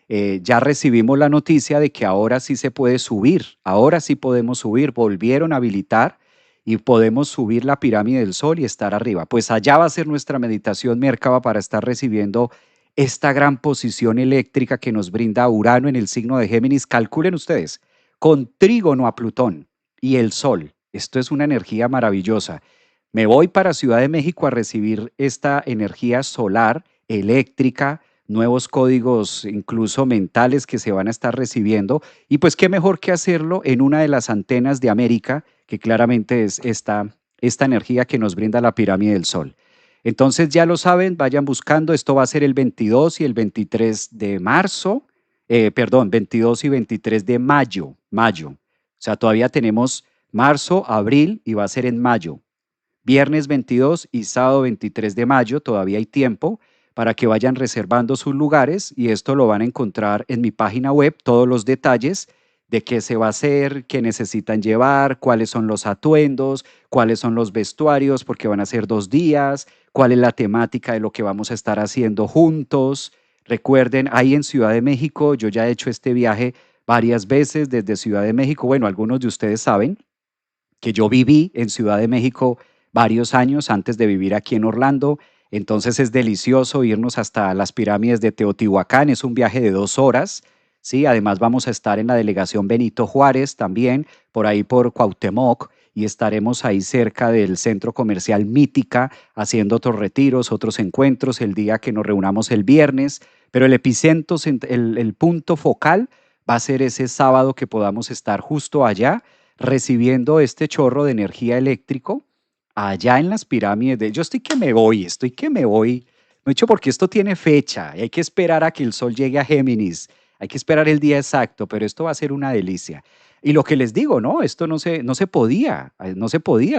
Ya recibimos la noticia de que ahora sí se puede subir, ahora sí podemos subir, volvieron a habilitar y podemos subir la pirámide del Sol y estar arriba. Pues allá va a ser nuestra meditación Merkaba para estar recibiendo esta gran posición eléctrica que nos brinda Urano en el signo de Géminis. Calculen ustedes, con trígono a Plutón y el Sol. Esto es una energía maravillosa. Me voy para Ciudad de México a recibir esta energía solar, eléctrica, nuevos códigos incluso mentales que se van a estar recibiendo. Y pues qué mejor que hacerlo en una de las antenas de América, que claramente es esta energía que nos brinda la pirámide del Sol. Entonces ya lo saben, vayan buscando, esto va a ser el 22 y el 23 de marzo, perdón, 22 y 23 de mayo. O sea, todavía tenemos marzo, abril y va a ser en mayo. Viernes 22 y sábado 23 de mayo, todavía hay tiempo para que vayan reservando sus lugares y esto lo van a encontrar en mi página web, todos los detalles de qué se va a hacer, qué necesitan llevar, cuáles son los atuendos, cuáles son los vestuarios, porque van a ser 2 días, cuál es la temática de lo que vamos a estar haciendo juntos. Recuerden, ahí en Ciudad de México, yo ya he hecho este viaje varias veces desde Ciudad de México. Bueno, algunos de ustedes saben que yo viví en Ciudad de México varios años antes de vivir aquí en Orlando. Entonces es delicioso irnos hasta las pirámides de Teotihuacán. Es un viaje de 2 horas. Sí, además vamos a estar en la delegación Benito Juárez también, por ahí por Cuauhtémoc, y estaremos ahí cerca del centro comercial Mítica haciendo otros retiros, otros encuentros el día que nos reunamos el viernes. Pero el epicentro, el punto focal va a ser ese sábado que podamos estar justo allá recibiendo este chorro de energía eléctrico allá en las pirámides de... Yo estoy que me voy. No he dicho porque esto tiene fecha y hay que esperar a que el sol llegue a Géminis. Hay que esperar el día exacto, pero esto va a ser una delicia. Y lo que les digo, ¿no? Esto no se podía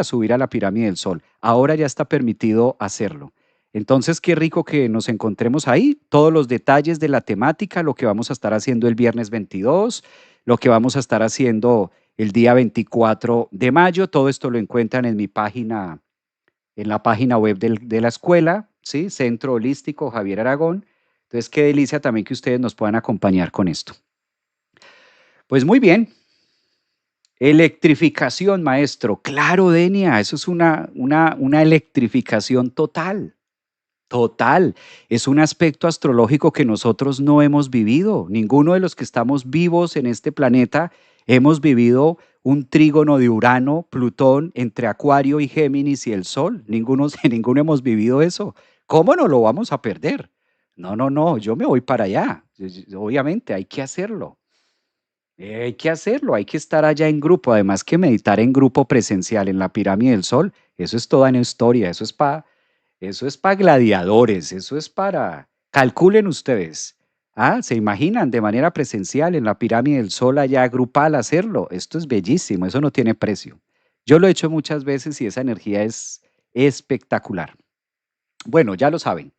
subir a la pirámide del Sol. Ahora ya está permitido hacerlo. Entonces, qué rico que nos encontremos ahí, todos los detalles de la temática, lo que vamos a estar haciendo el viernes 22, lo que vamos a estar haciendo el día 24 de mayo. Todo esto lo encuentran en mi página, en la página web de la escuela, ¿sí? Centro Holístico Javier Aragón. Entonces, qué delicia también que ustedes nos puedan acompañar con esto. Pues muy bien. Electrificación, maestro. Claro, Denia, eso es una electrificación total. Total, es un aspecto astrológico que nosotros no hemos vivido. Ninguno de los que estamos vivos en este planeta hemos vivido un trígono de Urano, Plutón entre Acuario y Géminis y el Sol. Ninguno, ninguno hemos vivido eso. ¿Cómo no lo vamos a perder? No, no, no, yo me voy para allá. Obviamente, hay que hacerlo. Hay que hacerlo, hay que estar allá en grupo. Además que meditar en grupo presencial en la pirámide del Sol, eso es toda una historia, eso es para gladiadores, eso es para... Calculen ustedes. Ah, ¿se imaginan de manera presencial en la pirámide del Sol allá grupal hacerlo? Esto es bellísimo, eso no tiene precio. Yo lo he hecho muchas veces y esa energía es espectacular. Bueno, ya lo saben.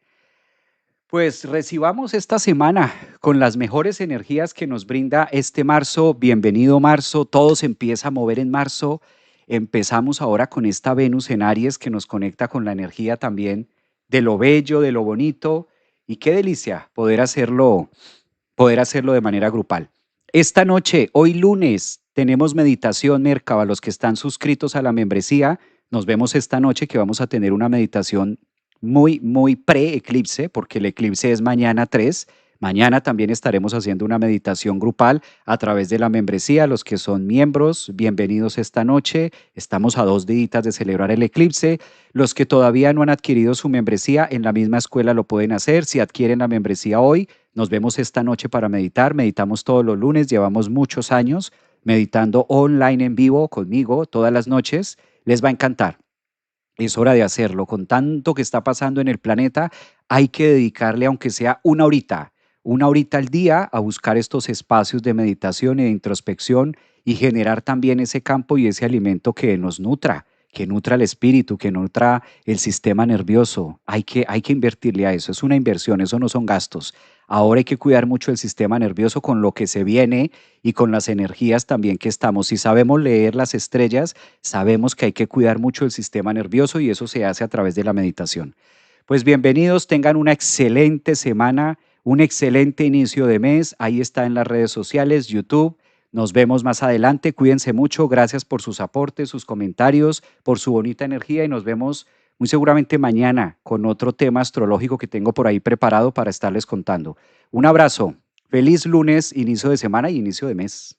Pues recibamos esta semana con las mejores energías que nos brinda este marzo. Bienvenido marzo, todo se empieza a mover en marzo. Empezamos ahora con esta Venus en Aries que nos conecta con la energía también de lo bello, de lo bonito. Y qué delicia poder hacerlo de manera grupal. Esta noche, hoy lunes, tenemos meditación Merkaba. Los que están suscritos a la membresía, nos vemos esta noche que vamos a tener una meditación muy pre-eclipse, porque el eclipse es mañana 3. Mañana también estaremos haciendo una meditación grupal a través de la membresía. Los que son miembros, bienvenidos esta noche. Estamos a 2 días de celebrar el eclipse. Los que todavía no han adquirido su membresía, en la misma escuela lo pueden hacer. Si adquieren la membresía hoy, nos vemos esta noche para meditar. Meditamos todos los lunes, llevamos muchos años meditando online en vivo conmigo todas las noches. Les va a encantar. Es hora de hacerlo. Con tanto que está pasando en el planeta, hay que dedicarle, aunque sea una horita al día, a buscar estos espacios de meditación y de introspección y generar también ese campo y ese alimento que nutra el espíritu, que nutra el sistema nervioso. Hay que invertirle a eso. Es una inversión, eso no son gastos. Ahora hay que cuidar mucho el sistema nervioso con lo que se viene y con las energías también que estamos. Si sabemos leer las estrellas, sabemos que hay que cuidar mucho el sistema nervioso y eso se hace a través de la meditación. Pues bienvenidos, tengan una excelente semana, un excelente inicio de mes. Ahí está en las redes sociales, YouTube. Nos vemos más adelante. Cuídense mucho. Gracias por sus aportes, sus comentarios, por su bonita energía y nos vemos muy seguramente mañana con otro tema astrológico que tengo por ahí preparado para estarles contando. Un abrazo. Feliz lunes, inicio de semana y inicio de mes.